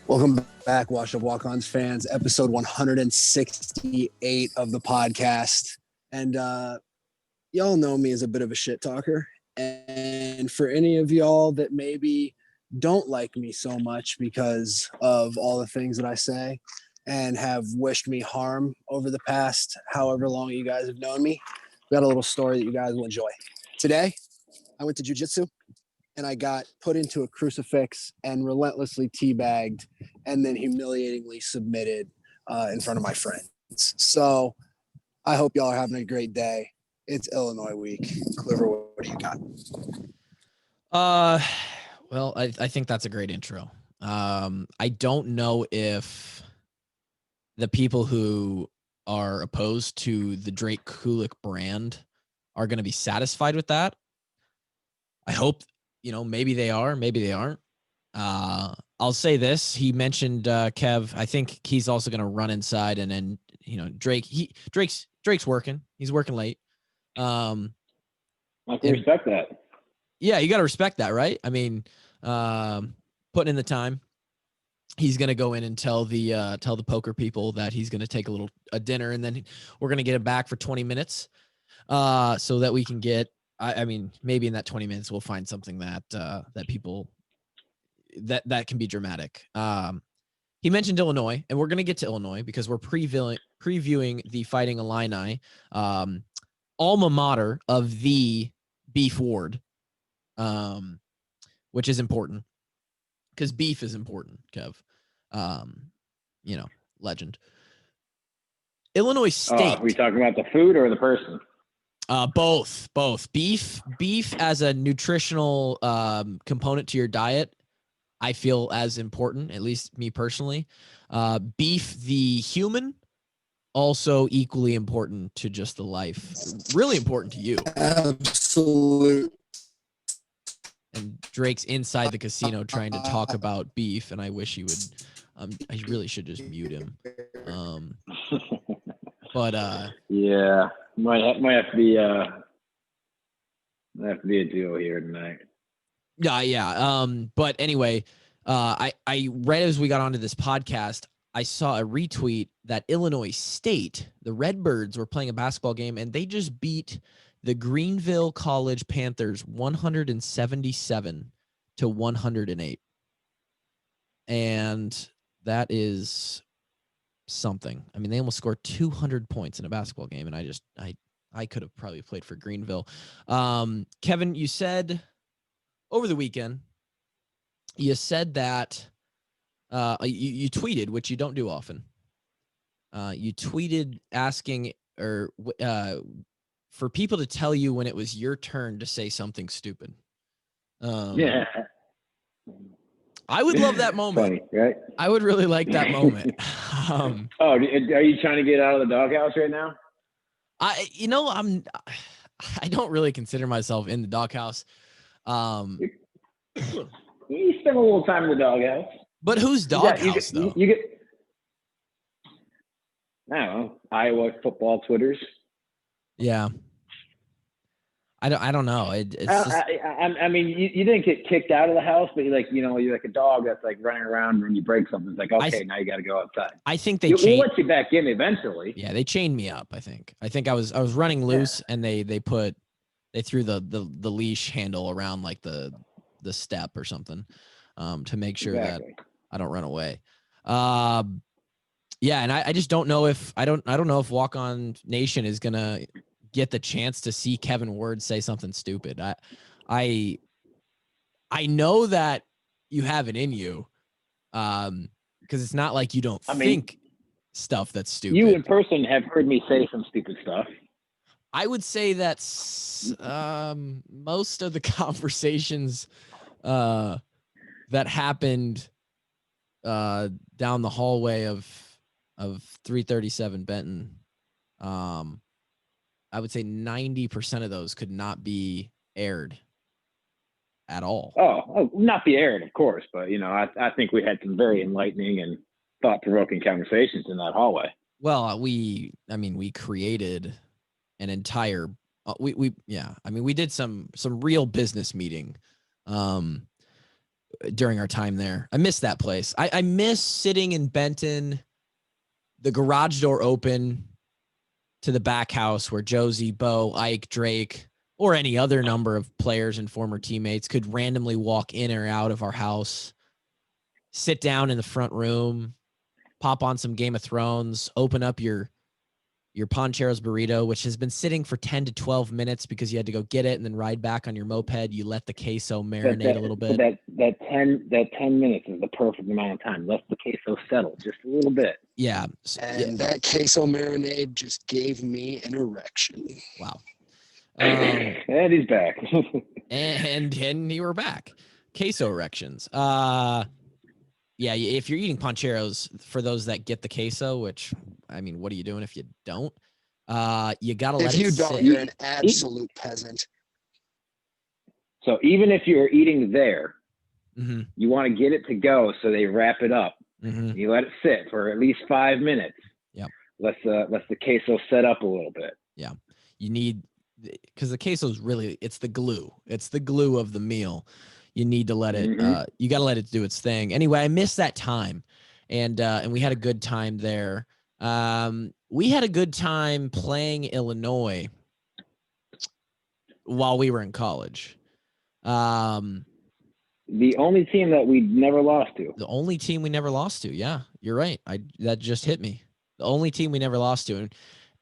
Welcome back, Wash Up Walkons fans, episode 168 of the podcast. And y'all know me as a bit of a shit talker. And for any of y'all that maybe don't like me so much because of all the things that I say and have wished me harm over the past however long you guys have known me, we got a little story that you guys will enjoy. Today, I went to jiu-jitsu and I got put into a crucifix and relentlessly teabagged and then humiliatingly submitted in front of my friends. So I hope y'all are having a great day. It's Illinois week. Cliver, what do you got? Well, I think that's a great intro. I don't know if the people who are opposed to the Drake Kulik brand are going to be satisfied with that. I hope, maybe they are, maybe they aren't. I'll say this. He mentioned Kev. I think he's also going to run inside and then, Drake's working. He's working late. I can respect that. Yeah, you got to respect that, right? I mean, putting in the time. He's going to go in and tell the poker people that he's going to take a dinner, and then we're going to get him back for 20 minutes so that we can get, I mean, maybe in that 20 minutes, we'll find something that people that can be dramatic. He mentioned Illinois, and we're going to get to Illinois because we're previewing the Fighting Illini alma mater of the Beef Ward, which is important because beef is important, Kev. Legend. Illinois State. Are we talking about the food or the person? Both. Beef as a nutritional component to your diet, I feel as important, at least me personally. Beef, the human, also equally important to just the life. Really important to you. Absolutely. And Drake's inside the casino trying to talk about beef, and I wish he would. I really should just mute him. Yeah, might have to be a duo here tonight. Yeah. But anyway, I right as we got onto this podcast, I saw a retweet that Illinois State, the Redbirds, were playing a basketball game, and they just beat the Greenville College Panthers 177-108. And that is something. I mean, they almost scored 200 points in a basketball game, and I could have probably played for Greenville. Kevin, you said over the weekend, you said that you tweeted, which you don't do often. You tweeted asking for people to tell you when it was your turn to say something stupid. Yeah. I would love that moment. Funny, right? I would really like that moment. Are you trying to get out of the doghouse right now? I don't really consider myself in the doghouse. You spend a little time in the doghouse. But whose doghouse, though? You get, I don't know, Iowa football Twitters. Yeah. I don't know. It's just... I mean, you didn't get kicked out of the house, but you're like a dog that's like running around when you break something. It's like, okay, now you got to go outside. I think they we'll let you back in eventually. Yeah, they chained me up. I think I was running loose, and they threw the leash handle around like the step or something, to make sure that I don't run away. Yeah, and I just don't know if I don't know if Walk On Nation is gonna get the chance to see Kevin Word say something stupid. I know that you have it in you, because it's not like you don't think stuff that's stupid. You in person have heard me say some stupid stuff. I would say that's most of the conversations that happened down the hallway of 337 Benton. I would say 90% of those could not be aired at all. Oh, not be aired, of course, but I think we had some very enlightening and thought-provoking conversations in that hallway. Well, we created an entire. We did some real business meeting. during our time there. I miss that place. I miss sitting in Benton, the garage door open to the back house where Josie, Bo, Ike, Drake, or any other number of players and former teammates could randomly walk in or out of our house, sit down in the front room, pop on some Game of Thrones, open up your Poncheros burrito, which has been sitting for 10 to 12 minutes because you had to go get it and then ride back on your moped. You let the queso marinate a little bit. That 10 minutes is the perfect amount of time. Let the queso settle just a little bit. Yeah. And that queso marinade just gave me an erection. Wow. And he's back. and you were back. Queso erections. Yeah, if you're eating Poncheros, for those that get the queso, which, I mean, what are you doing if you don't? You got to let it sit. If you don't, you're an absolute peasant. So even if you're eating there, you want to get it to go, so they wrap it up. You let it sit for at least 5 minutes. Yeah. Let the queso set up a little bit. Yeah. You need, because the queso is really, it's the glue. It's the glue of the meal. You need to let it, you got to let it do its thing. Anyway, I miss that time. And we had a good time there. We had a good time playing Illinois while we were in college. The only team that we never lost to. The only team we never lost to. Yeah, you're right. That just hit me. The only team we never lost to.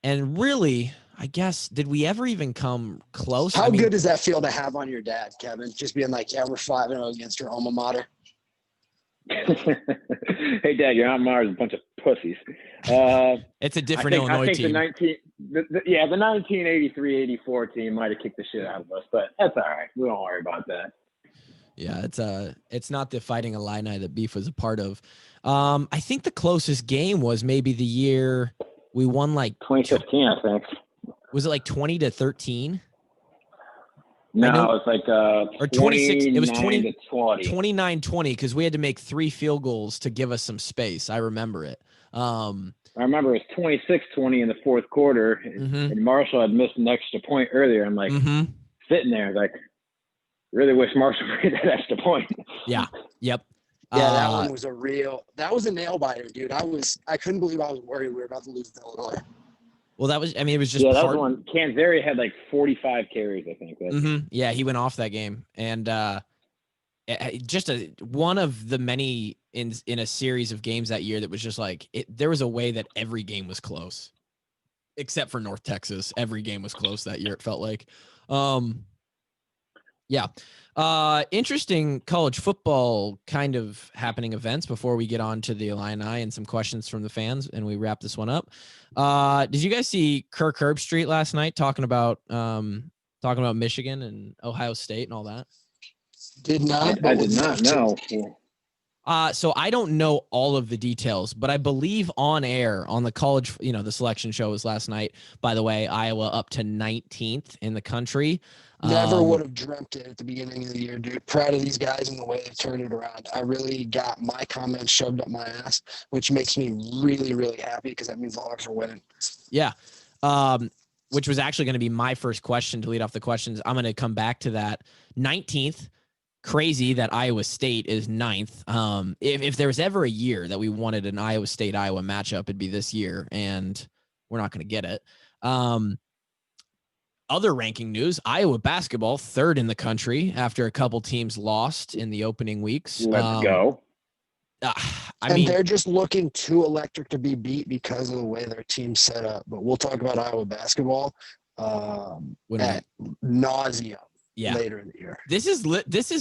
And really, I guess, did we ever even come close? How good does that feel to have on your dad, Kevin? Just being like, yeah, we're 5-0 against your alma mater. Hey, Dad, your alma mater is a bunch of pussies. It's a different Illinois team. The 1983-84 team might have kicked the shit out of us, but that's all right. We don't worry about that. Yeah, it's not the Fighting Illini that Beef was a part of. I think the closest game was maybe the year we won, like 2015, I think. Was it like 20-13? No, it was like or 26. It was 20. 29-20 because we had to make 3 field goals to give us some space. I remember it. I remember it was 26-20 in the fourth quarter, and Marshall had missed an extra point earlier. I'm like sitting there, like, really wish Marshall made that extra point. Yeah. Yep. Yeah, that one was that was a nail biter, dude. I couldn't believe I was worried we were about to lose to Illinois. Well, it was just that was one. Canzeri had like 45 carries, I think. Yeah, he went off that game, and just one of the many in a series of games that year that was just like there was a way that every game was close, except for North Texas. Every game was close that year. It felt like, yeah. Interesting college football kind of happening events before we get on to the Illini and some questions from the fans and we wrap this one up. Did you guys see Kirk Herbstreit last night talking about Michigan and Ohio State and all that? Did not. I did not know. So I don't know all of the details, but I believe on air on the college, the selection show was last night. By the way, Iowa up to 19th in the country. Never would have dreamt it at the beginning of the year, dude. Proud of these guys and the way they've turned it around. I really got my comments shoved up my ass, which makes me really, really happy because that means the Hawks are winning. Yeah. Which was actually going to be my first question to lead off the questions. I'm going to come back to that. 19th. Crazy that Iowa State is 9th. If there was ever a year that we wanted an Iowa State-Iowa matchup, it'd be this year, and we're not going to get it. Other ranking news, Iowa basketball, 3rd in the country after a couple teams lost in the opening weeks. Let's go. I mean, they're just looking too electric to be beat because of the way their team's set up. But we'll talk about Iowa basketball at nauseum. Yeah. Later in the year. This is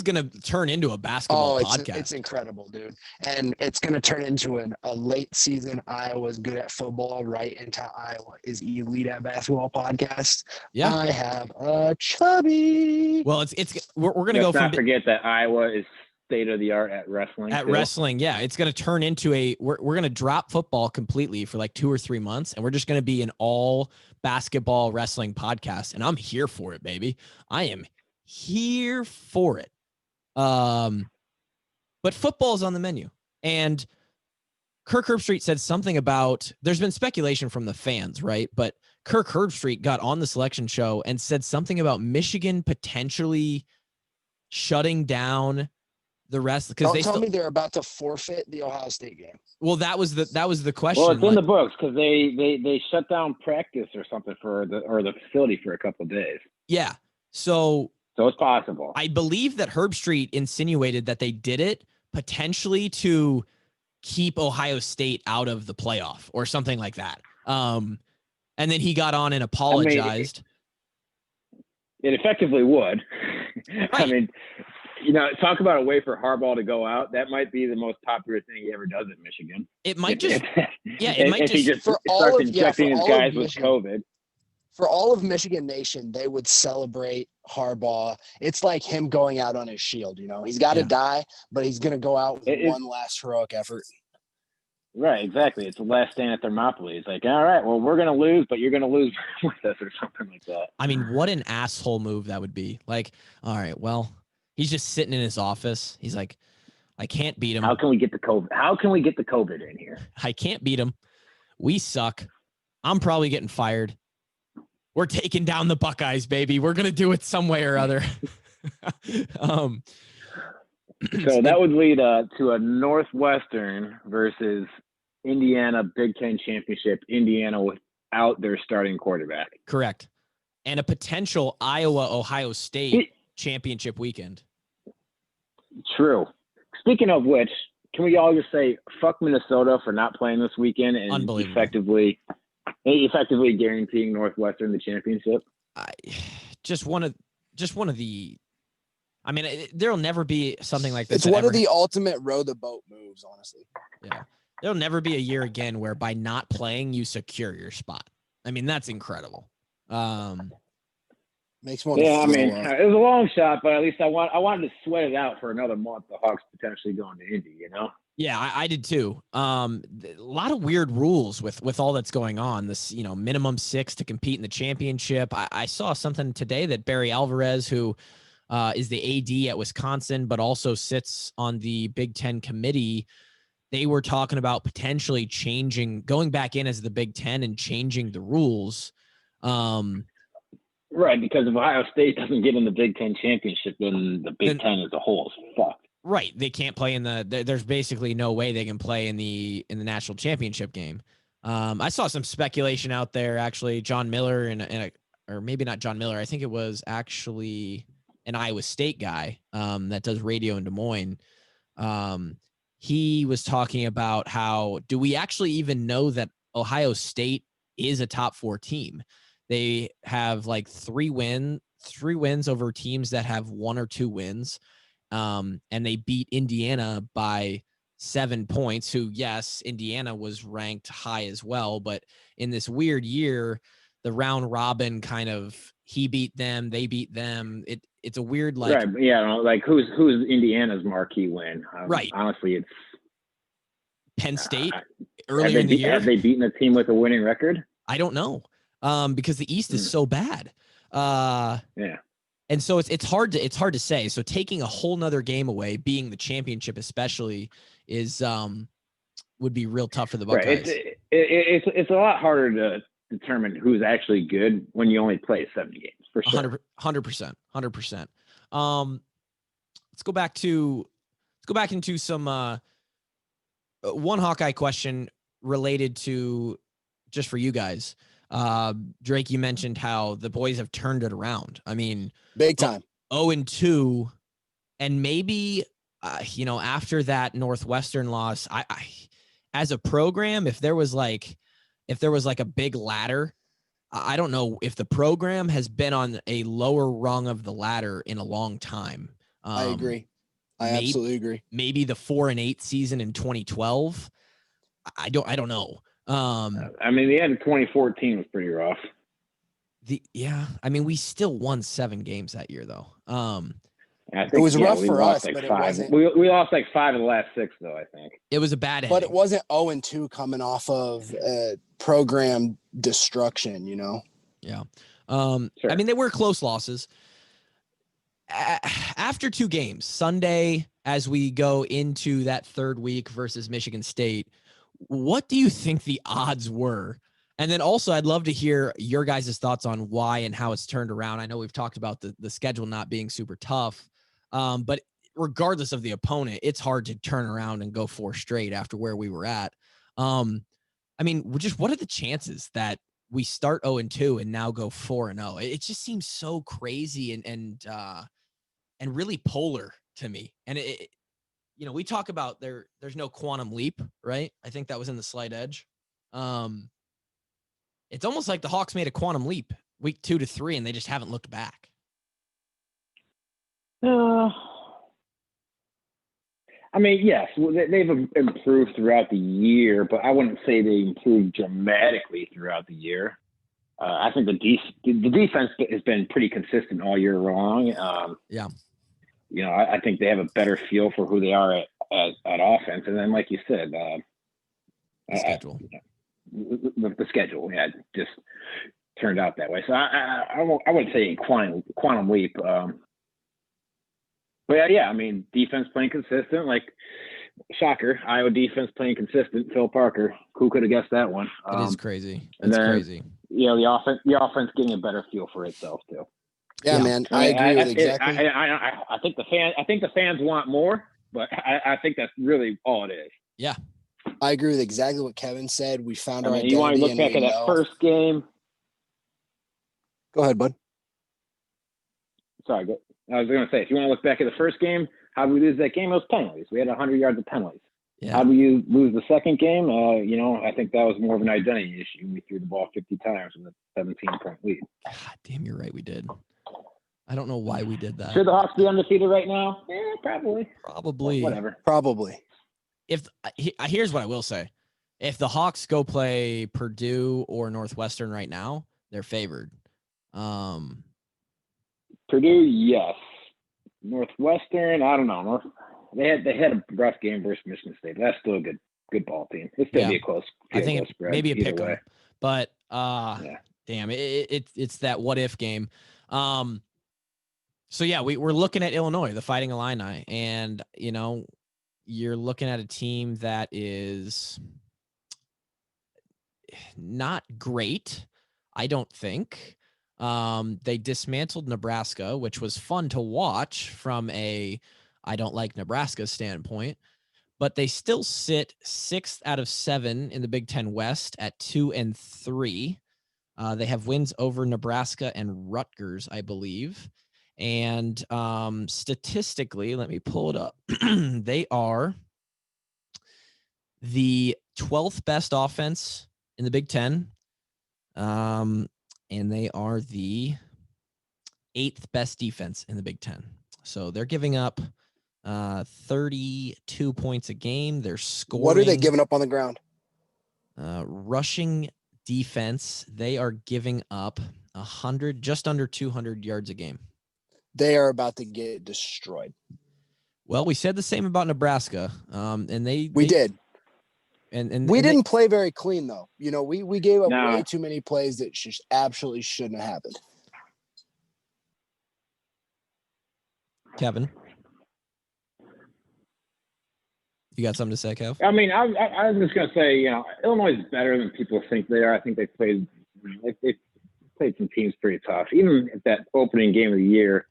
going to turn into a basketball podcast. It's incredible, dude. And it's going to turn into a late season Iowa's good at football right into Iowa is elite at basketball podcast. Yeah. I have a chubby. Well, we're going to go from. Let's not forget that Iowa is state of the art at wrestling. Wrestling, yeah. It's going to turn into we're going to drop football completely for like 2 or 3 months, and we're just going to be an all basketball wrestling podcast. And I'm here for it, baby. I am here for it. But football is on the menu, and Kirk Herbstreit said something about there's been speculation from the fans, right? But Kirk Herbstreit got on the selection show and said something about Michigan potentially shutting down the rest, because Don't tell me they're about to forfeit the Ohio State game. Well, that was the question. Well, it's in the books because they shut down practice or something for the facility for a couple of days. Yeah. So it's possible. I believe that Herb Street insinuated that they did it potentially to keep Ohio State out of the playoff or something like that. And then he got on and apologized. It effectively would. Right. I mean, talk about a way for Harbaugh to go out. That might be the most popular thing he ever does at Michigan. It might just, he just starts injecting his guys with COVID. For all of Michigan Nation, they would celebrate Harbaugh. It's like him going out on his shield. He's got to die, but he's going to go out with one last heroic effort. Right, exactly. It's the last stand at Thermopylae. It's like, all right, well, we're going to lose, but you're going to lose with us or something like that. I mean, what an asshole move that would be. Like, all right, well, he's just sitting in his office. He's like, I can't beat him. How can we get the COVID? How can we get the COVID in here? I can't beat him. We suck. I'm probably getting fired. We're taking down the Buckeyes, baby. We're going to do it some way or other. So that would lead to a Northwestern versus Indiana Big Ten championship. Indiana without their starting quarterback. Correct. And a potential Iowa-Ohio State championship weekend. True. Speaking of which, can we all just say fuck Minnesota for not playing this weekend and effectively guaranteeing Northwestern the championship? Just one of the. I mean, there'll never be something like this. It's one of the ultimate row the boat moves, honestly. Yeah, there'll never be a year again where by not playing you secure your spot. I mean, that's incredible. Makes one. Yeah, I mean, it was a long shot, but at least I wanted to sweat it out for another month. The Hawks potentially going to Indy, Yeah, I did too. A lot of weird rules with all that's going on. This, minimum 6 to compete in the championship. I saw something today that Barry Alvarez, who is the AD at Wisconsin, but also sits on the Big Ten committee, they were talking about potentially going back in as the Big Ten and changing the rules. Right, because if Ohio State doesn't get in the Big Ten championship, then the Big Ten as a whole is fucked. Right. They can't play there's basically no way they can play in the national championship game. I saw some speculation out there, actually. John Miller or maybe not John Miller. I think it was actually an Iowa State guy that does radio in Des Moines. He was talking about how, do we actually even know that Ohio State is a top 4 team? They have like 3 wins over teams that have 1 or 2 wins. And they beat Indiana by 7 points, who, yes, Indiana was ranked high as well. But in this weird year, the round robin kind of, he beat them, they beat them. It's a weird, like, right. Yeah. Like who's Indiana's marquee win? Right. Honestly, it's Penn State earlier in the year. Have they beaten a team with a winning record? I don't know. Because the East is so bad. Yeah. And so it's hard to say. So taking a whole nother game away, being the championship especially, is would be real tough for the Buckeyes. Right. It's a lot harder to determine who's actually good when you only play 7 games, for sure. 100%. Let's go back into some one Hawkeye question related to, just for you guys. Drake, you mentioned how the boys have turned it around. I mean, big time. 0-2, and maybe after that Northwestern loss, I as a program, if there was like a big ladder, I don't know if the program has been on a lower rung of the ladder in a long time. I agree. I absolutely agree. Maybe the 4-8 season in 2012. I don't know. I mean, the end of 2014 was pretty rough. I mean, we still won 7 games that year, though. It was rough for us, but 5. It wasn't. We lost like 5 of the last 6, though. I think it was a bad ending. But it wasn't 0-2 coming off of program destruction. Yeah. Sure. I mean, they were close losses. After 2 games, Sunday, as we go into that 3rd week versus Michigan State, what do you think the odds were? And then also, I'd love to hear your guys' thoughts on why and how it's turned around. I know we've talked about the schedule not being super tough, but regardless of the opponent, it's hard to turn around and go 4 straight after where we were at. I mean, just what are the chances that we start 0-2 and now go 4-0? It just seems so crazy and really polar to me. And we talk about there's no quantum leap, right? I think that was in the slight edge. It's almost like the Hawks made a quantum leap week 2 to 3, and they just haven't looked back. I mean, yes, they've improved throughout the year, but I wouldn't say they improved dramatically throughout the year. I think the defense has been pretty consistent all year long. I think they have a better feel for who they are at offense. And then, like you said, the schedule. The schedule, just turned out that way. So I wouldn't say a quantum leap. But yeah, I mean, defense playing consistent, like shocker, Iowa defense playing consistent. Phil Parker, who could have guessed that one? It is crazy. It's crazy. The offense getting a better feel for itself too. Yeah, man, I agree with exactly. I think the fans want more, but I think that's really all it is. Yeah, I agree with exactly what Kevin said. We found our identity. You want to look back at that first game? Go ahead, bud. Sorry, I was going to say, if you want to look back at the first game, how did we lose that game? It was penalties. We had 100 yards of penalties. Yeah. How did you lose the second game? I think that was more of an identity issue. We threw the ball 50 times with a 17-point lead. God damn, you're right. We did. I don't know why we did that. Should the Hawks be undefeated right now? Yeah, probably. Probably. Whatever. Probably. Here's what I will say. If the Hawks go play Purdue or Northwestern right now, they're favored. Purdue, yes. Northwestern, I don't know. They had a rough game versus Michigan State. That's still a good ball team. It's going to be a close. I think spread, maybe a pick 'em, but yeah. Damn, it's that what if game. So yeah, we're looking at Illinois, the Fighting Illini, and you're looking at a team that is not great, I don't think. They dismantled Nebraska, which was fun to watch from a I don't like Nebraska standpoint, but they still sit 6th out of 7 in the Big Ten West at 2-3. They have wins over Nebraska and Rutgers, I believe. And statistically, let me pull it up. They are the 12th best offense in the Big Ten. And they are the 8th best defense in the Big Ten. So they're giving up 32 points a game. They're scoring. What are they giving up on the ground? Rushing defense, they are giving up 100, just under 200 yards a game. They are about to get destroyed. Well, we said the same about Nebraska, and we did. And we didn't play very clean, though. We gave up way too many plays that absolutely shouldn't have happened. Kevin, you got something to say, Kev? I mean, I was just going to say, Illinois is better than people think they are. I think they played some teams pretty tough. Even at that opening game of the year,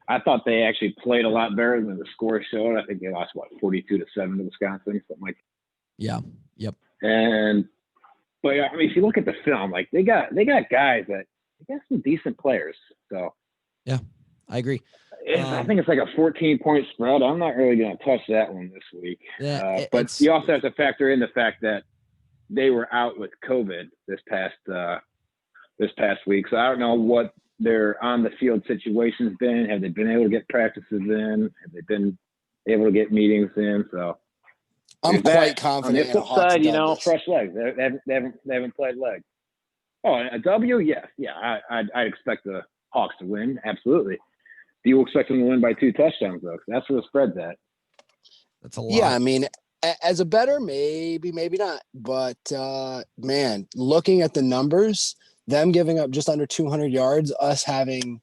I thought they actually played a lot better than the score showed. I think they lost 42-7 to Wisconsin, something like that. Yeah. Yep. But I mean, if you look at the film, like they got guys they got some decent players. So yeah, I agree. I think it's like a 14-point spread. I'm not really going to touch that one this week. Yeah, but you also have to factor in the fact that they were out with COVID this past week. So I don't know what their on the field situation's been. Have they been able to get practices in? Have they been able to get meetings in? So I'm quite confident. On the flip side, fresh legs. They haven't played legs. Oh, a W? Yes. Yeah, I expect the Hawks to win. Absolutely. Do you expect them to win by 2 touchdowns, though? That's where the spread's at. That's a lot. Yeah, I mean, as a bettor, maybe not. But, man, looking at the numbers, them giving up just under 200 yards, us having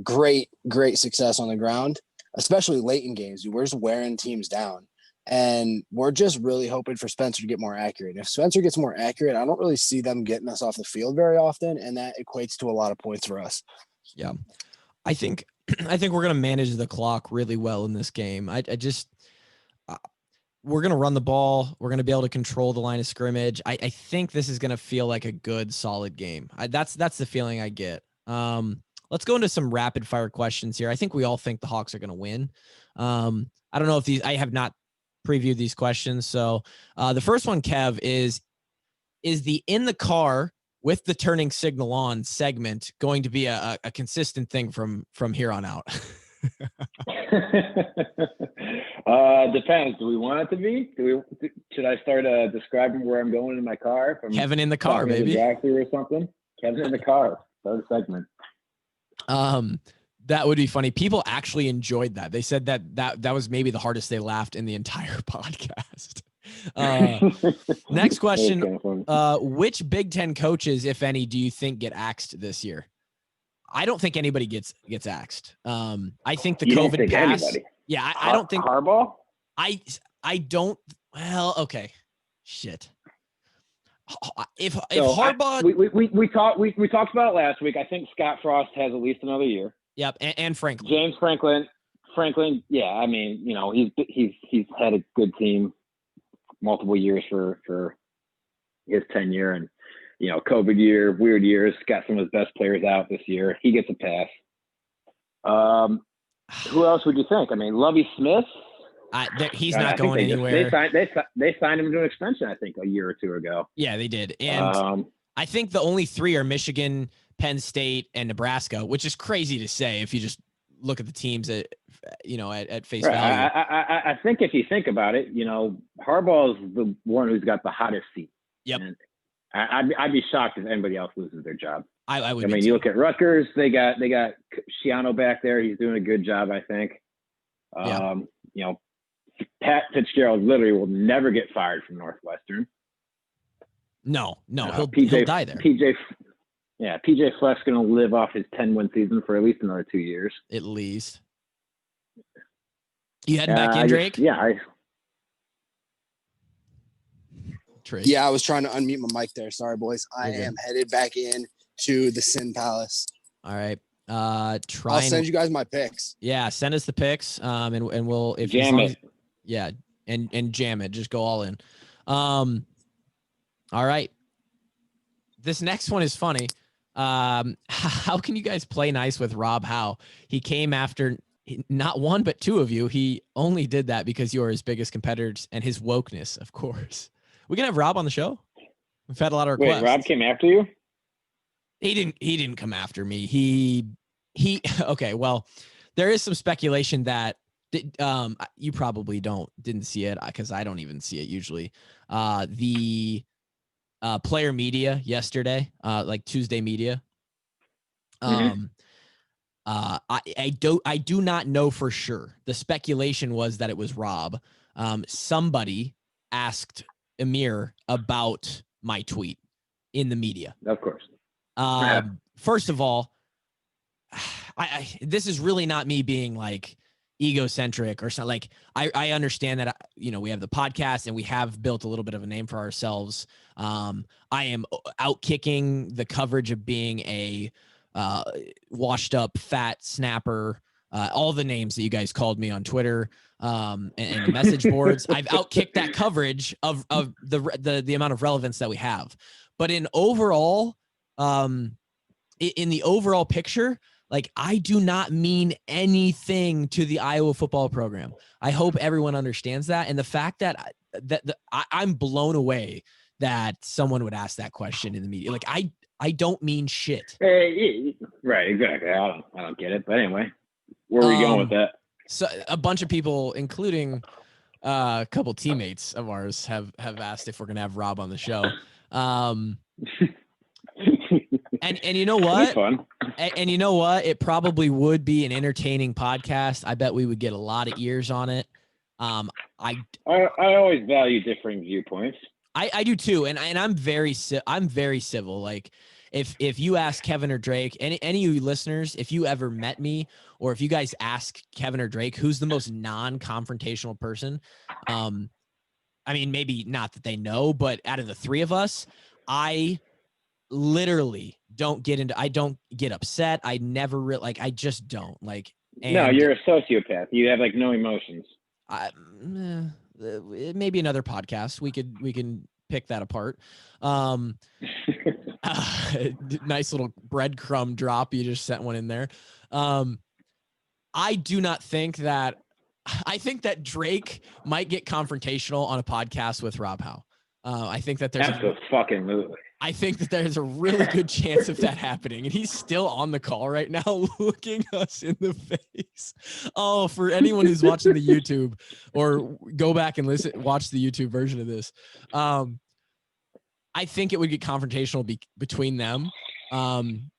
great success on the ground, especially late in games. We're just wearing teams down. And we're just really hoping for Spencer to get more accurate. If Spencer gets more accurate, I don't really see them getting us off the field very often, and that equates to a lot of points for us. Yeah. I think I think we're going to manage the clock really well in this game. I just we're going to run the ball. We're going to be able to control the line of scrimmage. I think this is going to feel like a good, solid game. That's the feeling I get. Let's go into some rapid fire questions here. I think we all think the Hawks are going to win. I don't know if I have not previewed these questions. So the first one, Kev, is the in the car with the turning signal on segment going to be a consistent thing from here on out? Depends. Do we want it to be? Should I start describing where I'm going in my car? Kevin in the car, baby. Drive-through or something. Kevin in the car. Start a segment. That would be funny. People actually enjoyed that. They said that was maybe the hardest they laughed in the entire podcast. Next question. Which Big Ten coaches, if any, do you think get axed this year? I don't think anybody gets axed. I think the COVID pass. Anybody. Yeah, I don't think Harbaugh. I don't. Well, okay, shit. If Harbaugh, we talked about it last week. I think Scott Frost has at least another year. Yep, and Franklin. James Franklin. Yeah, I mean, you know, he's had a good team multiple years for his tenure, and you know, COVID year, weird years, got some of his best players out this year. He gets a pass. Who else would you think? I mean, Lovie Smith. He's not going anywhere. They signed him to an extension, I think, a year or two ago. Yeah, they did. And I think the only three are Michigan, Penn State, and Nebraska, which is crazy to say if you just look at the teams at face value. I think if you think about it, you know, Harbaugh is the one who's got the hottest seat. Yep. And I'd be shocked if anybody else loses their job. I would. I mean, you look at Rutgers; they got Schiano back there. He's doing a good job, I think. You know, Pat Fitzgerald literally will never get fired from Northwestern. No, he'll die there. PJ Fleck's going to live off his 10-win season for at least another 2 years. At least. You heading back in, Drake? Yeah, I was trying to unmute my mic there. Sorry, boys. I am headed back in to the Sin Palace. All right. I'll send you guys my picks. Yeah, send us the picks. And we'll jam it. Yeah, and jam it. Just go all in. All right. This next one is funny. How can you guys play nice with Rob Howe? He came after not one but two of you. He only did that because you are his biggest competitors and his wokeness, of course. We can have Rob on the show. We've had a lot of requests. Wait, Rob came after you? He didn't come after me. He okay, well, there is some speculation that you probably didn't see it because I don't even see it usually. The player media yesterday, like Tuesday media. I do not know for sure. The speculation was that it was Rob. Somebody asked Amir about my tweet in the media. Of course. First of all, this is really not me being like egocentric or something. Like I understand that, we have the podcast and we have built a little bit of a name for ourselves. I am out kicking the coverage of being a washed up fat snapper, all the names that you guys called me on Twitter and the message boards. I've outkicked that coverage of the amount of relevance that we have. But in overall, in the overall picture, like I do not mean anything to the Iowa football program. I hope everyone understands that. And the fact that I'm blown away that someone would ask that question in the media. Like I don't mean shit. Right, exactly. I don't get it. But anyway, where are we going with that? So a bunch of people, including a couple teammates of ours, have asked if we're gonna have Rob on the show. And you know what? And you know what? It probably would be an entertaining podcast. I bet we would get a lot of ears on it. I always value differing viewpoints. I do too, and I'm very civil. Like if you ask Kevin or Drake, any of you listeners, if you ever met me, or if you guys ask Kevin or Drake, who's the most non-confrontational person? I mean, maybe not that they know, but out of the three of us, I literally don't get upset. I never really I just don't like. And no, you're a sociopath. You have like no emotions. Maybe another podcast. We can pick that apart. Nice little breadcrumb drop. You just sent one in there. I do not think that. I think that Drake might get confrontational on a podcast with Rob Howe. I think that there's Absolutely. I think that there's a really good chance of that happening. And he's still on the call right now, looking us in the face. Oh, for anyone who's watching the YouTube, or go back and watch the YouTube version of this. I think it would get confrontational between them.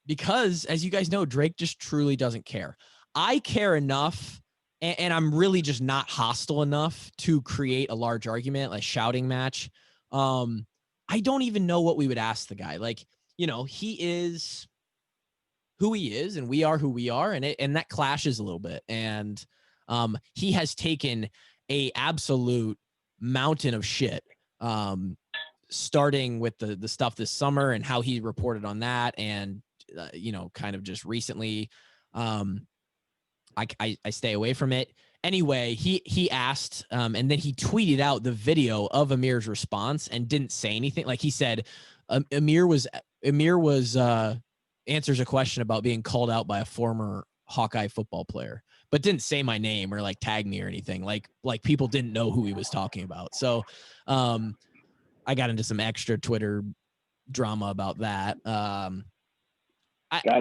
Because as you guys know, Drake just truly doesn't care. I care enough, and I'm really just not hostile enough to create a large argument, like shouting match. I don't even know what we would ask the guy. Like, he is who he is, and we are who we are, and that clashes a little bit. And he has taken a absolute mountain of shit, starting with the stuff this summer and how he reported on that, and kind of just recently. I stay away from it. Anyway, he asked, and then he tweeted out the video of Amir's response and didn't say anything. Like he said, Amir was answers a question about being called out by a former Hawkeye football player, but didn't say my name or like tag me or anything. Like people didn't know who he was talking about. So, I got into some extra Twitter drama about that. Gotta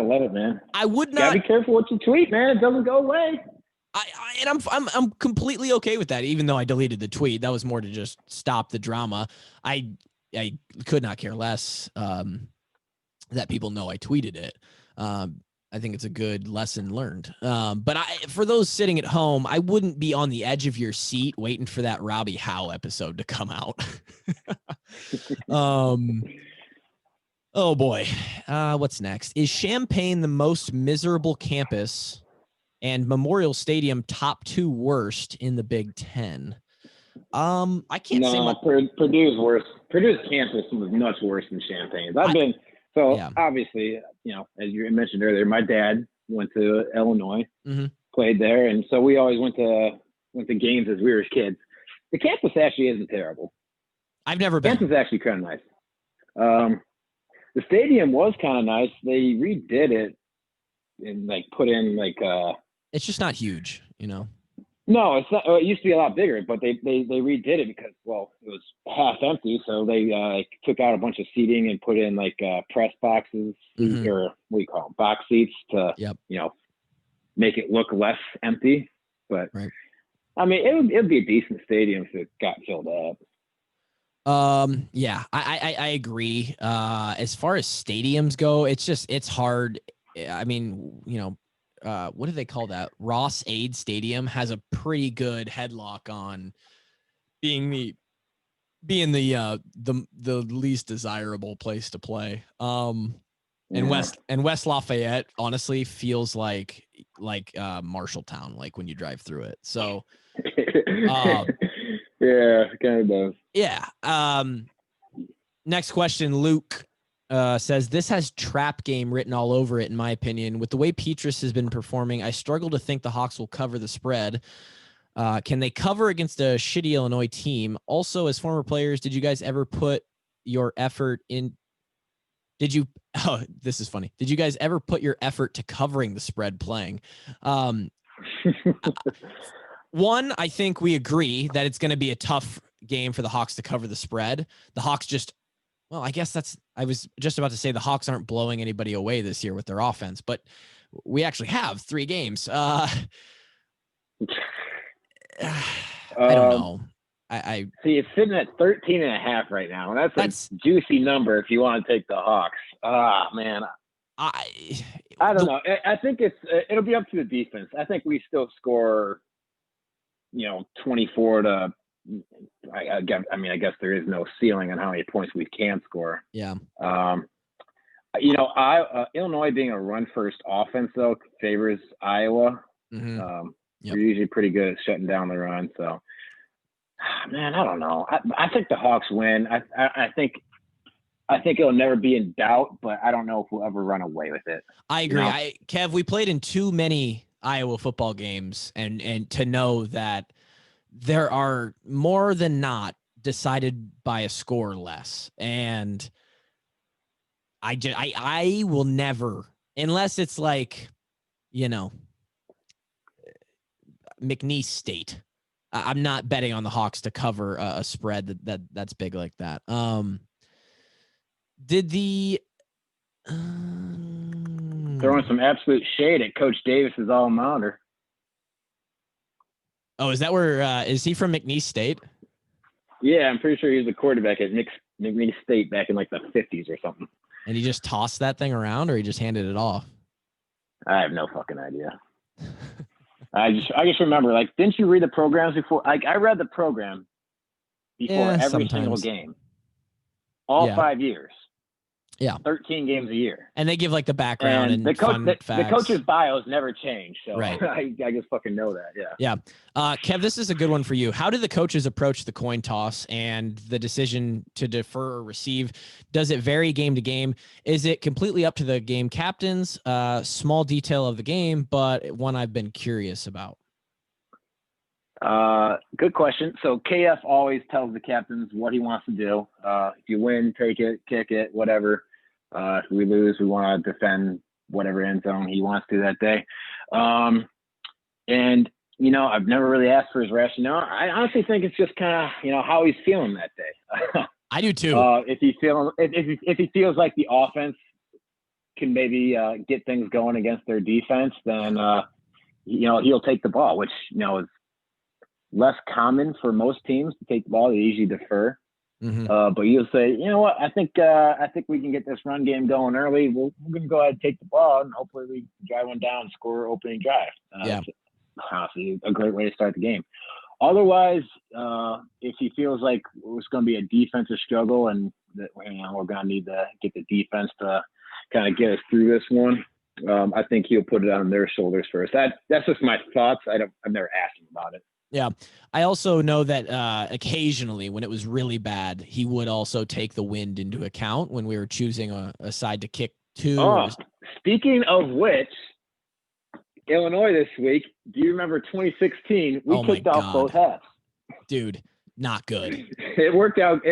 love it, man. I would not. Gotta be careful what you tweet, man. It doesn't go away. I'm completely okay with that, even though I deleted the tweet. That was more to just stop the drama. I could not care less that people know I tweeted it. I think it's a good lesson learned. But for those sitting at home, I wouldn't be on the edge of your seat waiting for that Robbie Howe episode to come out. Oh boy. What's next? Is Champaign the most miserable campus, and Memorial Stadium top 2 worst in the Big Ten? I can't say Purdue's worse. Purdue's campus was much worse than Champaign's. Obviously, as you mentioned earlier, my dad went to Illinois, played there, and so we always went to games as we were kids. The campus actually isn't terrible. I've never been. The campus is actually kind of nice. The stadium was kind of nice. They redid it and put in it's just not huge, No, it's not. It used to be a lot bigger, but they redid it because it was half empty. So they took out a bunch of seating and put in press boxes or what do you call them, box seats to make it look less empty. But right. I mean, it would be a decent stadium if it got filled up. Yeah, I agree. As far as stadiums go, it's hard. I mean, what do they call that? Ross Aid Stadium has a pretty good headlock on being the least desirable place to play. And West Lafayette honestly feels like Marshalltown, like when you drive through it. So, yeah, it kind of does. Yeah. Next question, Luke says, this has trap game written all over it, in my opinion. With the way Petrus has been performing, I struggle to think the Hawks will cover the spread. Can they cover against a shitty Illinois team? Also, as former players, did you guys ever put your effort in? This is funny. Did you guys ever put your effort to covering the spread playing? One, I think we agree that it's going to be a tough game for the Hawks to cover the spread. The Hawks I was just about to say the Hawks aren't blowing anybody away this year with their offense, but we actually have 3 games. I don't know. I see it's sitting at 13.5 right now. And that's a juicy number if you want to take the Hawks. Man. I don't know. I think it'll be up to the defense. I think we still score 24 to, I guess there is no ceiling on how many points we can score. Yeah. Illinois being a run first offense though favors Iowa. We're usually pretty good at shutting down the run. So, man, I don't know. I think the Hawks win. I think I think it'll never be in doubt, but I don't know if we'll ever run away with it. I agree. You know? Kev, we played in too many Iowa football games and to know that there are more than not decided by a score or less. And I will never, unless it's like, you know, McNeese State. I'm not betting on the Hawks to cover a spread that's big like that. Did the Throwing some absolute shade at Coach Davis's alma mater. Oh, is that where is he from McNeese State? Yeah, I'm pretty sure he was a quarterback at McNeese State back in like the 50s or something. And he just tossed that thing around, or he just handed it off? I have no fucking idea. I just remember, like, didn't you read the programs before? Like, I read the program before every single game, all 5 years. Yeah, 13 games a year, and they give like the background and the facts. coach's bios never change, so right. I just fucking know that. Yeah. Kev, this is a good one for you. How do the coaches approach the coin toss and the decision to defer or receive? Does it vary game to game? Is it completely up to the game captains? Small detail of the game, but one I've been curious about. Good question. So KF always tells the captains what he wants to do. If you win, take it, kick it, whatever. If we lose, we want to defend whatever end zone he wants to that day. And, you know, I've never really asked for his rationale. I honestly think it's just kind of, you know, how he's feeling that day. I do too. If he feels like the offense can maybe get things going against their defense, then, you know, he'll take the ball, which, you know, is less common for most teams to take the ball. They usually defer. Mm-hmm. But you'll say, you know what, I think we can get this run game going early. We're going to go ahead and take the ball, and hopefully we drive one down and score opening drive. It's honestly a great way to start the game. Otherwise, if he feels like it's going to be a defensive struggle and that, you know, we're going to need to get the defense to kind of get us through this one, I think he'll put it on their shoulders first. That's just my thoughts. I've never asked him about it. Yeah. I also know that occasionally when it was really bad, he would also take the wind into account when we were choosing a side to kick to. Oh, speaking of which, Illinois this week, do you remember 2016? We kicked off both halves. Dude, not good. It worked out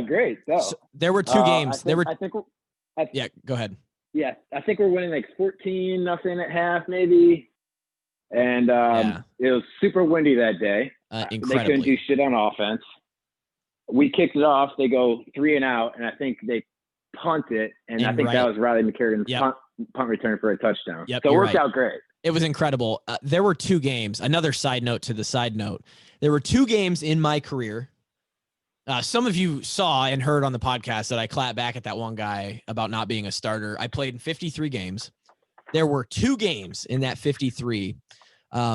great. So there were two games. Go ahead. Yeah, I think we're winning like 14-0 at half, maybe. And it was super windy that day. Incredibly. They couldn't do shit on offense. We kicked it off. They go 3 and out, and I think they punt it. And I think that was Riley McCarrigan's punt return for a touchdown. Yep, so it worked out great. It was incredible. There were two games. Another side note to the side note. There were two games in my career. Some of you saw and heard on the podcast that I clapped back at that one guy about not being a starter. I played in 53 games. There were two games in that 53.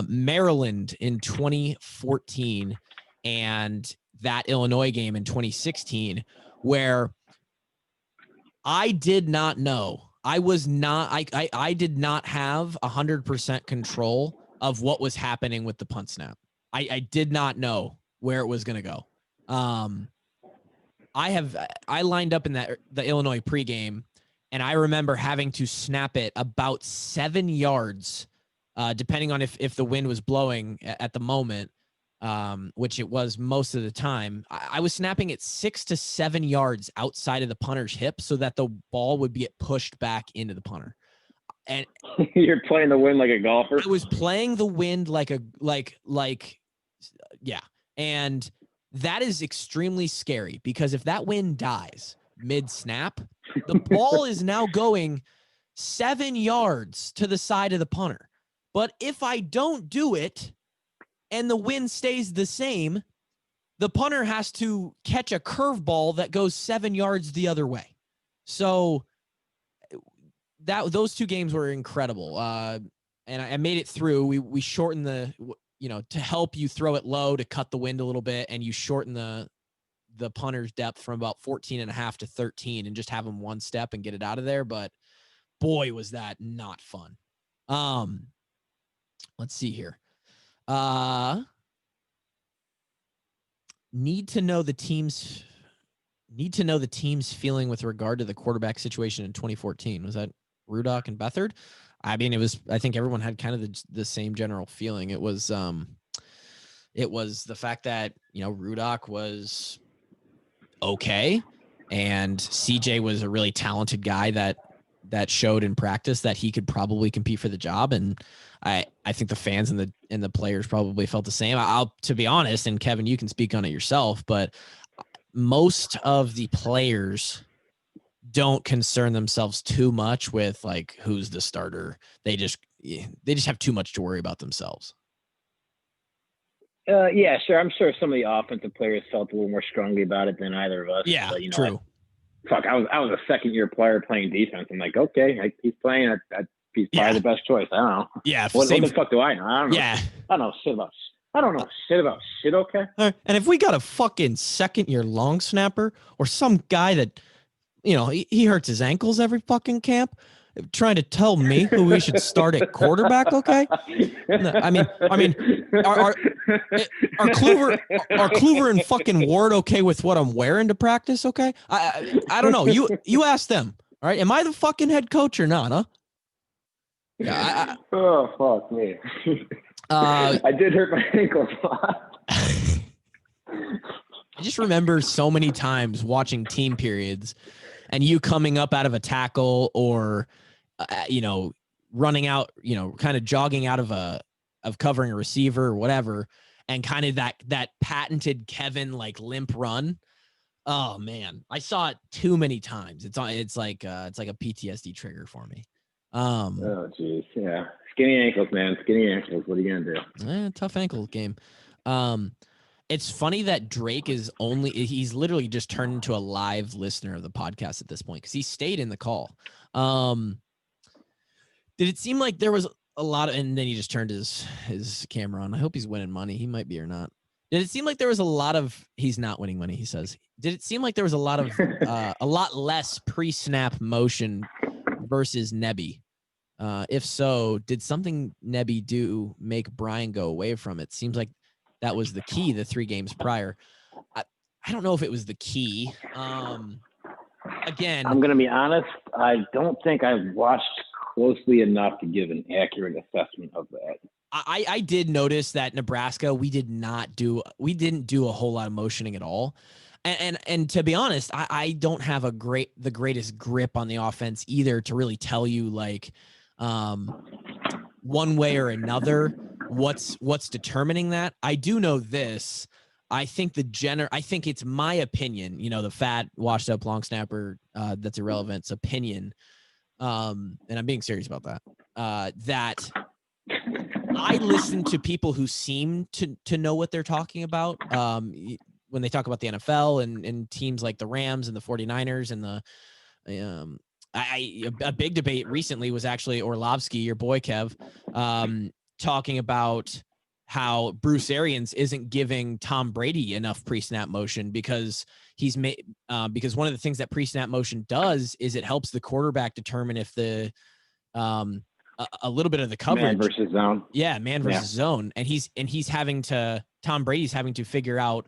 Maryland in 2014 and that Illinois game in 2016, where I did not know. I did not have 100% control of what was happening with the punt snap. I did not know where it was going to go. I lined up in the Illinois pregame, and I remember having to snap it about 7 yards, depending on if the wind was blowing at the moment, which it was most of the time. I was snapping it 6 to 7 yards outside of the punter's hip so that the ball would get pushed back into the punter. And you're playing the wind like a golfer. I was playing the wind yeah. And that is extremely scary because if that wind dies mid-snap, the ball is now going 7 yards to the side of the punter. But if I don't do it and the wind stays the same, the punter has to catch a curveball that goes 7 yards the other way. So those two games were incredible. And I made it through. We shortened to help you throw it low to cut the wind a little bit, and you shorten the punter's depth from about 14.5 to 13 and just have them one step and get it out of there. But boy, was that not fun. Let's see here. Need to know the team's need to know the team's feeling with regard to the quarterback situation in 2014. Was that Rudock and Beathard? I mean, I think everyone had kind of the same general feeling. It was the fact that, Rudock was okay, and CJ was a really talented guy that showed in practice that he could probably compete for the job. And I think the fans and the players probably felt the same. To be honest, and Kevin, you can speak on it yourself, but most of the players don't concern themselves too much with like who's the starter. They just have too much to worry about themselves. Yeah, sure. I'm sure some of the offensive players felt a little more strongly about it than either of us. Yeah, but, true. I was a second-year player playing defense. I'm like, okay, he's playing. He's probably the best choice. I don't know. Yeah. What the fuck do I know? I don't know. Yeah. I don't know shit about shit. Okay. And if we got a fucking second-year long snapper or some guy that, he hurts his ankles every fucking camp, trying to tell me who we should start at quarterback, okay? I mean, are Kluver and fucking Ward okay with what I'm wearing to practice? Okay, I don't know. You ask them. All right, am I the fucking head coach or not? Huh? Yeah. Oh fuck me. I did hurt my ankles a lot. I just remember so many times watching team periods, and you coming up out of a tackle or, running out, kind of jogging out of covering a receiver or whatever, and kind of that patented Kevin like limp run. Oh man, I saw it too many times. It's like a PTSD trigger for me. Oh geez, yeah, skinny ankles, man, skinny ankles. What are you gonna do? Tough ankles game. It's funny that Drake he's literally just turned into a live listener of the podcast at this point because he stayed in the call. Did it seem like there was a lot of, and then he just turned his camera on. I hope he's winning money. He might be or not. Did it seem like there was a lot of, he's not winning money, he says. Did it seem like there was a lot less pre-snap motion versus Nebby? If so, did something Nebby do make Brian go away from it? Seems like that was the key the 3 games prior. I don't know if it was the key. Again, I'm going to be honest. I don't think I've watched closely enough to give an accurate assessment of that. I did notice that Nebraska, we didn't do a whole lot of motioning at all. And to be honest, I don't have the greatest grip on the offense either to really tell you like one way or another what's determining that. I do know this. I think it's my opinion, the fat washed up long snapper that's irrelevant's opinion. And I'm being serious about that. That I listen to people who seem to know what they're talking about. When they talk about the NFL and teams like the Rams and the 49ers and a big debate recently was actually Orlovsky, your boy Kev, talking about how Bruce Arians isn't giving Tom Brady enough pre-snap motion because because one of the things that pre-snap motion does is it helps the quarterback determine if the a little bit of the coverage man versus zone. Yeah, man versus zone, and Tom Brady's having to figure out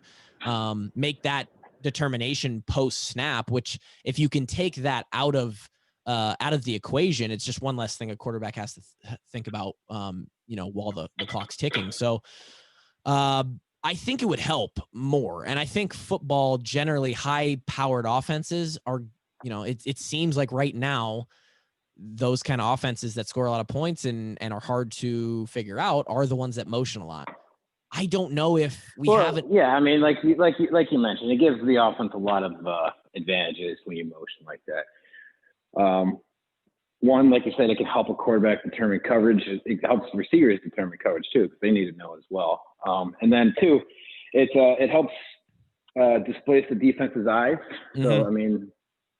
make that determination post snap, which if you can take that out of the equation, it's just one less thing a quarterback has to think about, while the clock's ticking. So I think it would help more. And I think football, generally high powered offenses are, it seems like right now, those kind of offenses that score a lot of points and are hard to figure out are the ones that motion a lot. I don't know if we haven't. Yeah, I mean, like you mentioned, it gives the offense a lot of advantages when you motion like that. One, like you said, it can help a quarterback determine coverage. It helps receivers determine coverage too, because they need to know as well. And then 2, it helps displace the defense's eyes. Mm-hmm. So I mean,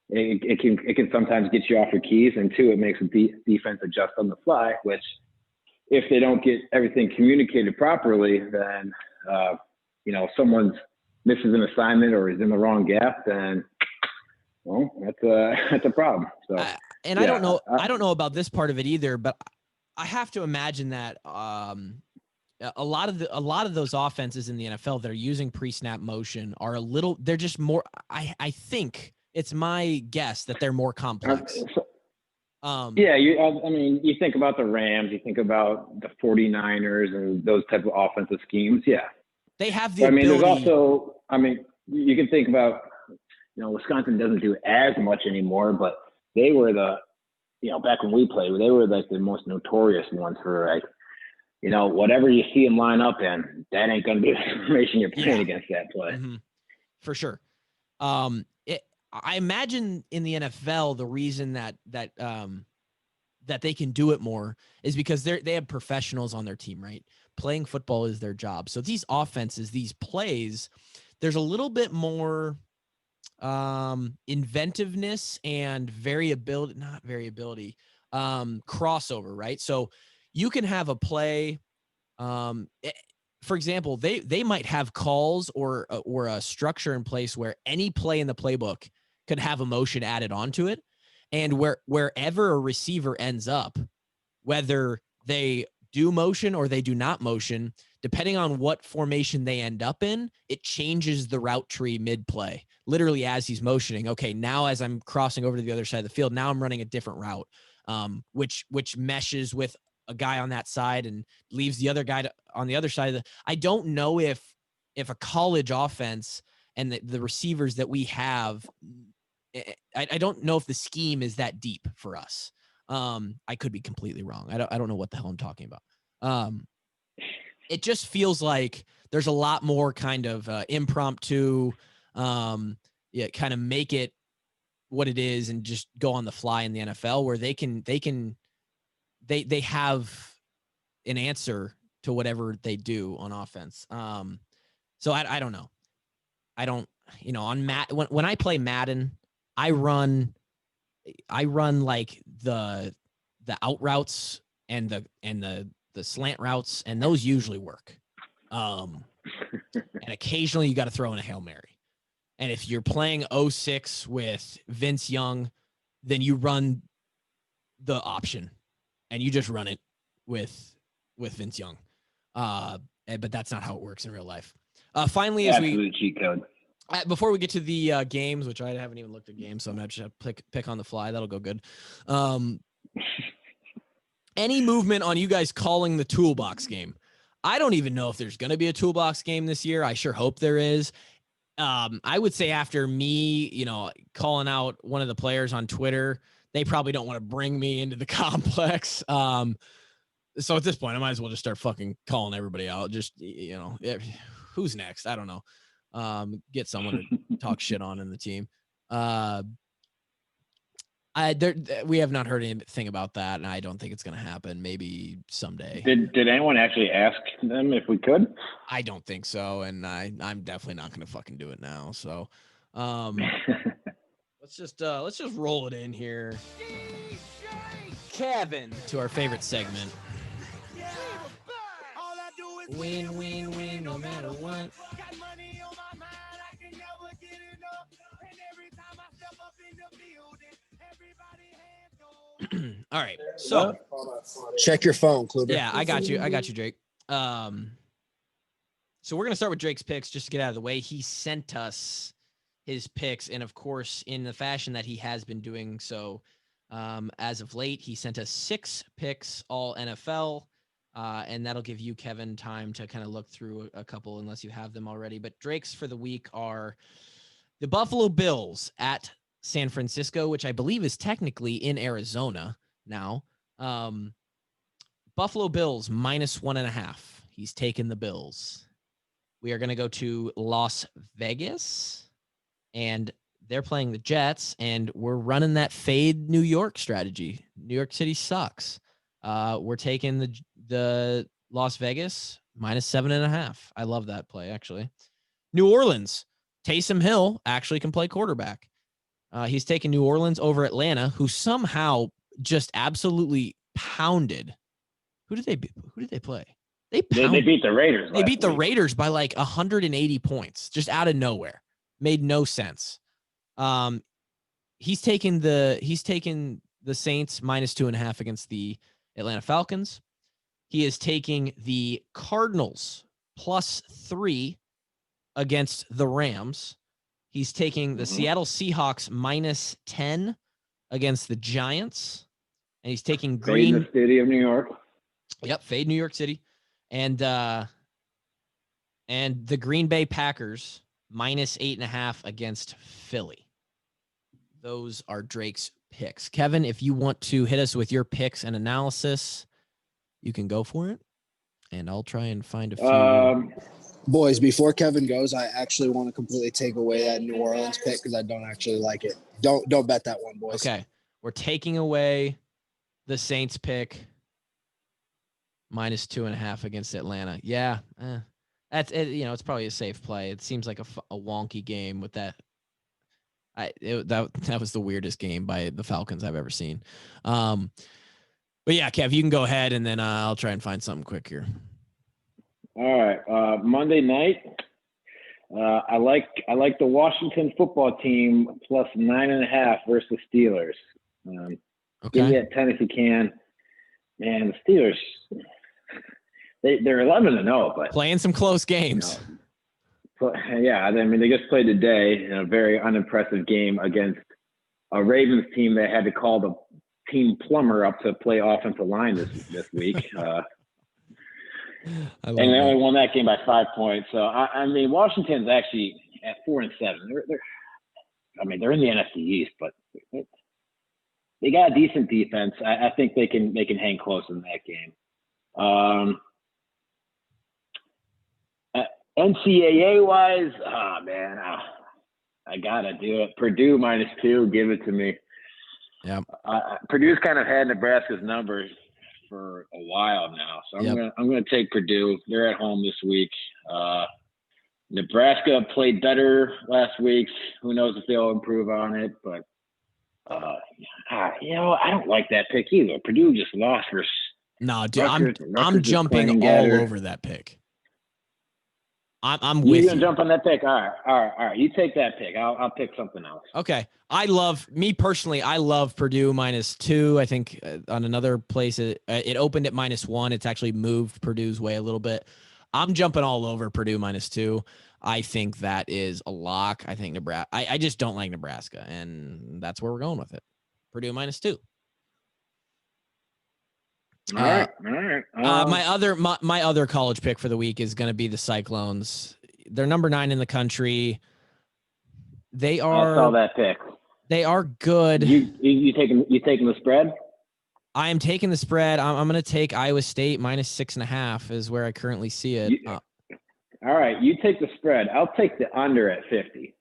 it can sometimes get you off your keys, and 2, it makes the defense adjust on the fly, which if they don't get everything communicated properly, then, someone misses an assignment or is in the wrong gap, then, well, that's a problem. So, I don't know about this part of it either, but I have to imagine that, a lot of those offenses in the NFL that are using pre-snap motion are they're just more. I think it's my guess that they're more complex. Yeah, I mean, you think about the Rams, you think about the 49ers and those type of offensive schemes. Yeah, they have the ability. There's also, you can think about, Wisconsin doesn't do as much anymore, but they were back when we played, they were like the most notorious ones for like, whatever you see them line up in, that ain't going to be the information you're playing against that play. Mm-hmm. For sure. I imagine in the NFL, the reason that they can do it more is because they have professionals on their team, right? Playing football is their job. So these offenses, these plays, there's a little bit more inventiveness and crossover, right? So you can have a play. For example, they might have calls or a structure in place where any play in the playbook could have a motion added onto it. And wherever a receiver ends up, whether they do motion or they do not motion, depending on what formation they end up in, it changes the route tree mid-play, literally as he's motioning. Okay, now as I'm crossing over to the other side of the field, now I'm running a different route, which meshes with a guy on that side and leaves the other guy on the other side. I don't know if a college offense and the receivers that we have, I don't know if the scheme is that deep for us. I could be completely wrong. I don't know what the hell I'm talking about. It just feels like there's a lot more kind of impromptu, kind of make it what it is and just go on the fly in the NFL, where they have an answer to whatever they do on offense. So I don't know. I don't, on when I play Madden, I run like the out routes and the slant routes, and those usually work. And occasionally you got to throw in a Hail Mary. And if you're playing 06 with Vince Young, then you run the option and you just run it with Vince Young. But that's not how it works in real life. Finally, absolute cheat code. Before we get to the games, which I haven't even looked at games, so I'm going to just pick on the fly. That'll go good. Any movement on you guys calling the toolbox game? I don't even know if there's going to be a toolbox game this year. I sure hope there is. I would say after me, calling out one of the players on Twitter, they probably don't want to bring me into the complex. So at this point, I might as well just start fucking calling everybody out. Just, who's next? I don't know. Get someone to talk shit on in the team. We have not heard anything about that, and I don't think it's going to happen. Maybe someday. Did anyone actually ask them if we could? I don't think so, and I'm definitely not going to fucking do it now. So, let's just roll it in here, Kevin, to our favorite segment. Win, win, win, no matter what. All right, so check your phone, Kluber. Yeah, I got you, Drake. So we're gonna start with Drake's picks just to get out of the way. He sent us his picks, and of course, in the fashion that he has been doing so as of late, he sent us 6 picks, all NFL, and that'll give you, Kevin, time to kind of look through a couple unless you have them already. But Drake's for the week are the Buffalo Bills at San Francisco, which I believe is technically in Arizona now. Buffalo Bills -1.5. He's taken the Bills. We are going to go to Las Vegas, and they're playing the Jets, and we're running that fade New York strategy. New York City sucks. We're taking the Las Vegas -7.5. I love that play, actually. New Orleans, Taysom Hill actually can play quarterback. He's taking New Orleans over Atlanta, who somehow just absolutely pounded. Who did they play? They beat the Raiders. They beat the Raiders by like 180 points, just out of nowhere. Made no sense. He's taken the Saints -2.5 against the Atlanta Falcons. He is taking the Cardinals +3 against the Rams. He's taking the Seattle Seahawks -10 against the Giants. And he's taking Green. Fade the city of New York. Yep, fade New York City. And the Green Bay Packers -8.5 against Philly. Those are Drake's picks. Kevin, if you want to hit us with your picks and analysis, you can go for it. And I'll try and find a few. Boys, before Kevin goes, I actually want to completely take away that New Orleans pick because I don't actually like it. Don't bet that one, boys. Okay. We're taking away the Saints pick -2.5 against Atlanta. Yeah. That's it. It's probably a safe play. It seems like a wonky game with that. That was the weirdest game by the Falcons I've ever seen. But yeah, Kev, you can go ahead and then I'll try and find something quick here. All right. Monday night. I like the Washington football team +9.5 versus Steelers. Give me at 10 if you can. And the Steelers, they're 11-0, but playing some close games. Yeah, I mean, they just played today in a very unimpressive game against a Ravens team that had to call the team plumber up to play offensive line this week. And they only won that game by 5 points. So I mean, Washington's actually at 4-7. They're in the NFC East, but they got a decent defense. I think they can hang close in that game. NCAA wise, man, I gotta do it. Purdue -2, give it to me. Yeah. Purdue's kind of had Nebraska's numbers for a while now, so I'm gonna take Purdue. They're at home this week. Nebraska played better last week. Who knows if they'll improve on it? But I don't like that pick either. Purdue just lost for. No, dude, I'm jumping all over that pick. I'm with you. You're gonna jump on that pick? All right. You take that pick. I'll pick something else. Okay. I love Purdue -2. I think on another place it opened at -1. It's actually moved Purdue's way a little bit. I'm jumping all over Purdue -2. I think that is a lock. I think Nebraska. I just don't like Nebraska, and that's where we're going with it. Purdue -2. All right. My other college pick for the week is going to be the Cyclones. They're number 9 in the country. I saw that pick. They are good. You taking the spread? I am taking the spread. I'm going to take Iowa State -6.5 is where I currently see it. All right, you take the spread. I'll take the under at 50.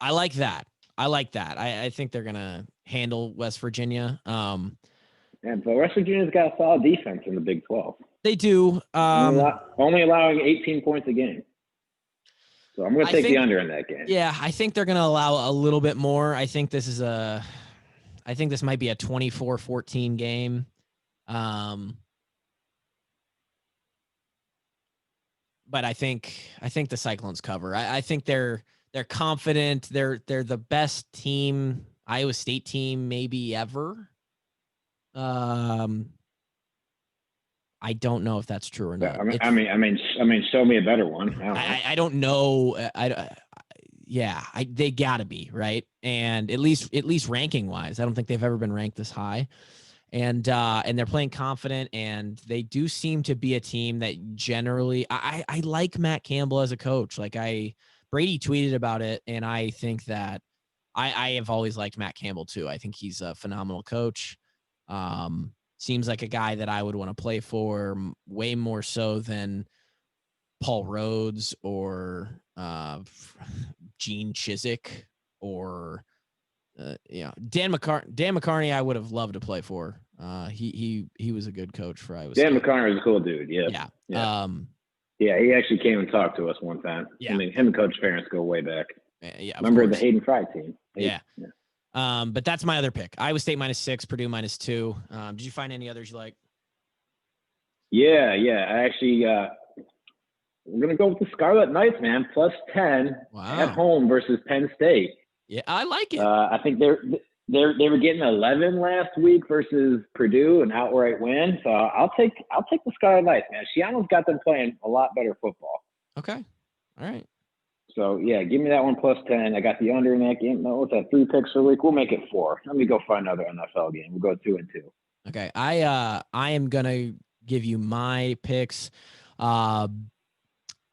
I like that. I think they're going to handle West Virginia. Yeah, but West Virginia's got a solid defense in the Big 12. They do. Only allowing 18 points a game. So I'm going to take the under in that game. Yeah, I think they're going to allow a little bit more. I think this might be a 24-14 game. But I think the Cyclones cover. I think they're confident. They're the best team, Iowa State team maybe ever. I don't know if that's true or not. I mean, show me a better one. I don't know. They gotta be right. And at least ranking wise, I don't think they've ever been ranked this high. And they're playing confident, and they do seem to be a team that generally, I like Matt Campbell as a coach. Like Brady tweeted about it, and I think that I have always liked Matt Campbell too. I think he's a phenomenal coach. Seems like a guy that I would want to play for way more so than Paul Rhodes or Gene Chizik or Dan McCartney. I would have loved to play for. He was a good coach for Iowa State. Dan McCartney was a cool dude. Yeah. He actually came and talked to us one time. Yeah. I mean, him and Coach Ferentz go way back. Yeah. Remember the Hayden Fry team? Yeah. But that's my other pick. Iowa State -6, Purdue -2. Did you find any others you like? Yeah. I actually, we're going to go with the Scarlet Knights, man. +10 at home versus Penn State. Yeah, I like it. I think they were getting 11 last week versus Purdue, an outright win. So I'll take the Scarlet Knights, man. Shiano's got them playing a lot better football. Okay. All right. So yeah, give me that one plus 10. I got the under in that game. No, what's that? 3 picks a week. We'll make it 4. Let me go find another NFL game. We'll go 2 and 2. Okay. I am gonna give you my picks.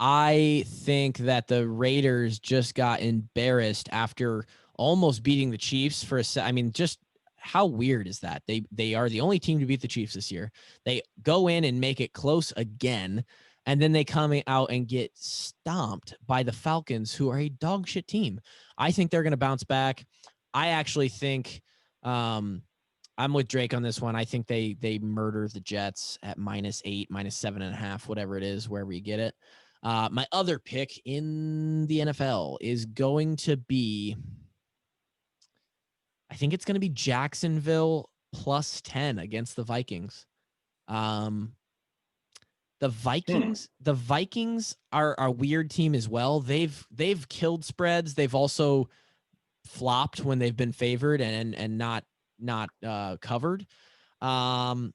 I think that the Raiders just got embarrassed after almost beating the Chiefs for a set. I mean, just how weird is that? They are the only team to beat the Chiefs this year. They go in and make it close again, and then they come out and get stomped by the Falcons, who are a dog shit team. I think they're going to bounce back. I actually think I'm with Drake on this one. I think they murder the Jets at -8, -7.5, whatever it is, wherever you get it. My other pick in the NFL is going to be, I think it's going to be Jacksonville plus 10 against the Vikings. The Vikings are a weird team as well. They've killed spreads. They've also flopped when they've been favored and not covered. 10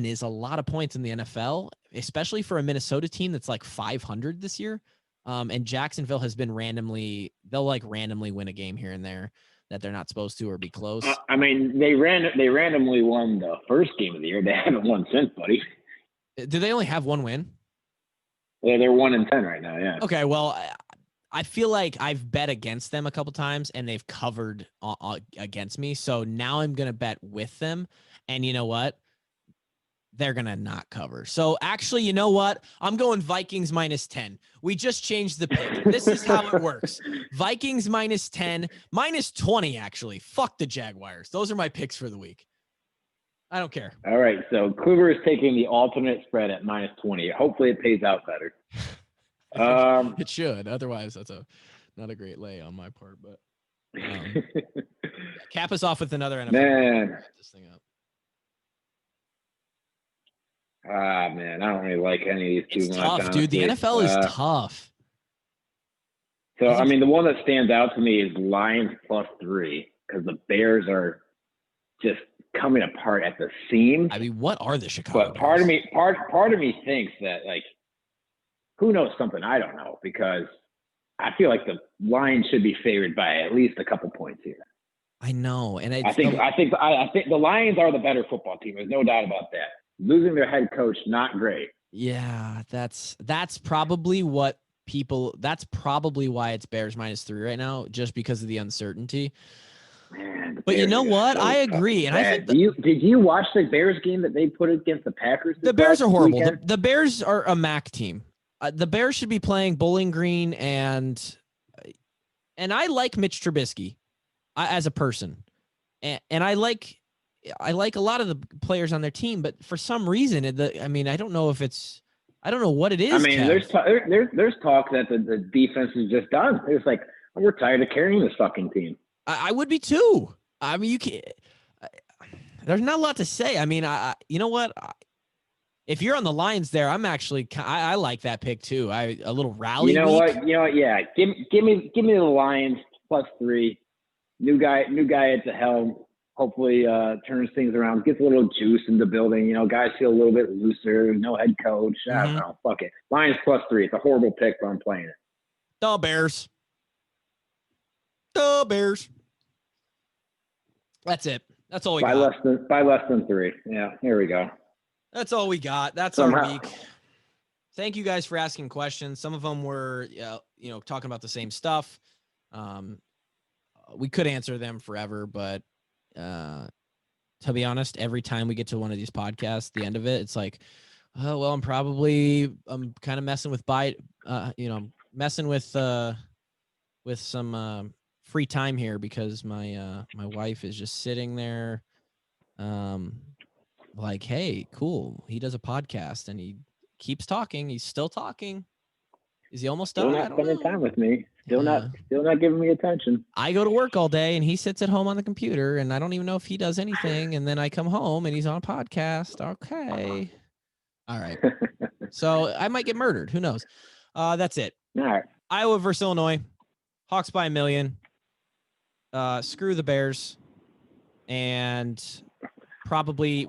is a lot of points in the NFL, especially for a Minnesota team that's like 500 this year. And Jacksonville has been they'll randomly win a game here and there that they're not supposed to or be close. I mean, they randomly won the first game of the year. They haven't won since, buddy. Do they only have one win? Yeah, they're 1-10 right now. Yeah. Okay. Well, I feel like I've bet against them a couple times and they've covered against me. So now I'm going to bet with them. And you know what? They're going to not cover. So actually, you know what? I'm going Vikings -10. We just changed the pick. This is how it works. Vikings -10, -20, actually. Fuck the Jaguars. Those are my picks for the week. I don't care. All right. So Kluber is taking the alternate spread at -20. Hopefully it pays out better. It should. Otherwise, that's not a great lay on my part. But cap us off with another NFL. Man. Set this thing up. Man, I don't really like any of these It's too much. tough, dude. The NFL is tough. So, I mean, the one that stands out to me is Lions +3 because the Bears are just coming apart at the seams. I mean, what are the Chicago But part of me thinks that, like, who knows something I don't know, because I feel like the Lions should be favored by at least a couple points here. I know, and I think the Lions are the better football team. There's no doubt about that. Losing their head coach, not great. Yeah, that's probably what that's probably why it's Bears -3 right now, just because of the uncertainty. Man, but you know what? I agree, and I think did you watch the Bears game that they put against the Packers? The Bears are horrible. The Bears are a MAC team. The Bears should be playing Bowling Green, and I like Mitch Trubisky as a person, and I like a lot of the players on their team, but for some reason, I don't know what it is. I mean, there's talk that the defense is just done. It's like, we're tired of carrying this fucking team. I would be too. I mean, you can't. There's not a lot to say. I mean, you know what? If you're on the Lions there, I'm actually I like that pick too. A little rally. You know what? Yeah. Give me the Lions +3. New guy at the helm. Hopefully turns things around, gets a little juice in the building. Guys feel a little bit looser. No head coach. I don't know. Fuck it. Lions +3. It's a horrible pick, but I'm playing it. The Bears. The Bears. That's it. That's all we got. By less than 3. Yeah, here we go. That's all we got. That's our week. Thank you guys for asking questions. Some of them were, talking about the same stuff. We could answer them forever, but to be honest, every time we get to one of these podcasts, the end of it, it's like, oh, well, I'm kind of messing with messing with some free time here because my wife is just sitting there like, hey, cool. He does a podcast and he keeps talking. He's still talking. Is he almost done? Still not spending time with me. Still not giving me attention. I go to work all day and he sits at home on the computer and I don't even know if he does anything. And then I come home and he's on a podcast. Okay. All right. So I might get murdered. Who knows? That's it. All right. Iowa versus Illinois. Hawks by 1 million. screw the Bears, and probably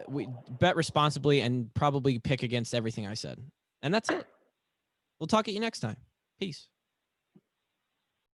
we bet responsibly and probably pick against everything I said. And that's it. We'll talk at you next time. Peace.